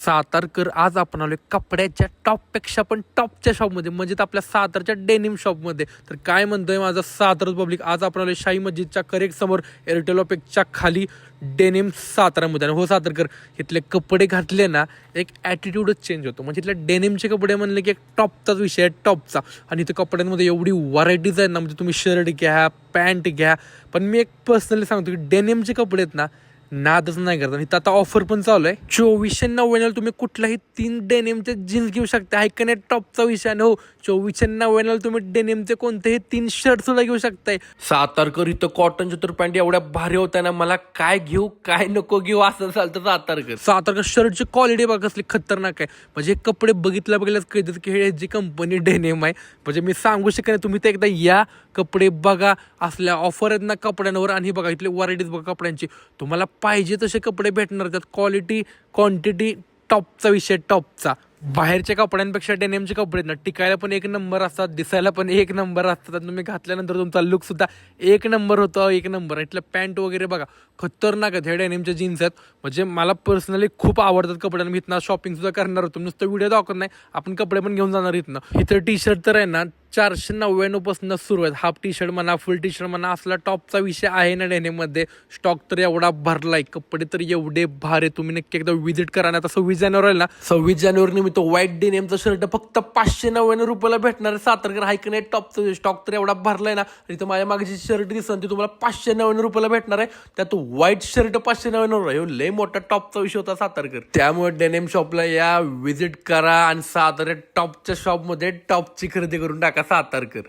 सातारकर आज आपण आलोय कपड्याच्या टॉपपेक्षा पण टॉपच्या शॉपमध्ये म्हणजे आपल्या सातारच्या डेनिम शॉपमध्ये. तर काय म्हणतोय माझं सातार पब्लिक, आज आपण आलोय शाही मस्जिदच्या करेक्ट समोर एअरटेल ऑपेकच्या खाली डेनिम सातारामध्ये. आणि हो सातारकर, इथले कपडे घातले ना एक ॲटिट्यूडच चेंज होतो. म्हणजे इथल्या डेनिमचे कपडे म्हणले की एक टॉपचाच विषय आहे, टॉपचा. आणि इथे कपड्यांमध्ये एवढी व्हरायटीज आहेत ना, म्हणजे तुम्ही शर्ट घ्या, पॅन्ट घ्या. पण मी एक पर्सनली सांगतो की डेनिमचे कपडे आहेत ना नादच नाही करत. आणि आता ऑफर पण चालू आहे, 2499 तुम्ही कुठलाही 3 डेनिमचे जीन्स घेऊ शकता. हायकने टॉपचा विषय. आणि हो, 2499 तुम्ही डेनिमचे कोणतेही 3 शर्ट सुद्धा घेऊ शकताय. सातारकर इथं कॉटनचे तर पॅन्ट एवढ्या भारी होत्या ना, मला काय घेऊ काय नको घेऊ असं चालतं. सातारकर शर्टची क्वालिटी बघा कसली खतरनाक आहे. म्हणजे कपडे बघितल्याच कळतात की हे जी कंपनी डेनिम आहे. म्हणजे मी सांगू शकत नाही, तुम्ही ते एकदा या, कपडे बघा, असल्या ऑफर आहेत ना कपड्यांवर. आणि बघा इथले व्हरायटीज बघा कपड्यांची, तुम्हाला पाहिजे तसे कपडे भेटणार. त्यात क्वालिटी क्वांटिटी टॉपचा विषय, टॉपचा. बाहेरच्या कपड्यांपेक्षा डेनिमचे कपडे ना टिकायला पण एक नंबर असतात, दिसायला पण एक नंबर असतात. आणि तुम्ही घातल्यानंतर तुमचा लुक सुद्धा एक नंबर होतो, एक नंबर. इथलं पॅन्ट वगैरे बघा खतरनाक आहेत. हे डेनिमच्या जीन्स आहेत, म्हणजे मला पर्सनली खूप आवडतात कपडे. मी इथनं शॉपिंग सुद्धा करणार होतो, नुसतं व्हिडिओ दाखवत नाही, आपण कपडे पण घेऊन जाणार इथनं. इथं टी शर्ट तर आहे ना 499 पासून सुरू आहेत. हाफ टी शर्ट म्हणा, फुल टी शर्ट म्हणा, असला टॉपचा विषय आहे ना डेनिममध्ये. स्टॉक तर एवढा भरलाय, कपडे तर एवढे भारी. तुम्ही नक्की एकदा व्हिजिट करा. आता 26 जानेवारी ना, 26 जानेवारी निमित्त व्हाईट डेनिमचं शर्ट फक्त 599 रुपयाला भेटणार आहे. सातारकर हायकन आहे टॉपचं. स्टॉक तर एवढा भरलाय ना. इथं माझ्या मागे जी शर्ट दिसन ती तुम्हाला 599 रुपयाला भेटणार आहे. त्यात व्हाईट शर्ट 599 लय मोठा टॉपचा विषय होता सातारकर. त्यामुळे डेनिम शॉपला या, व्हिजिट करा आणि सातारा टॉपच्या शॉपमध्ये टॉपची खरेदी करून टाका सातारकर.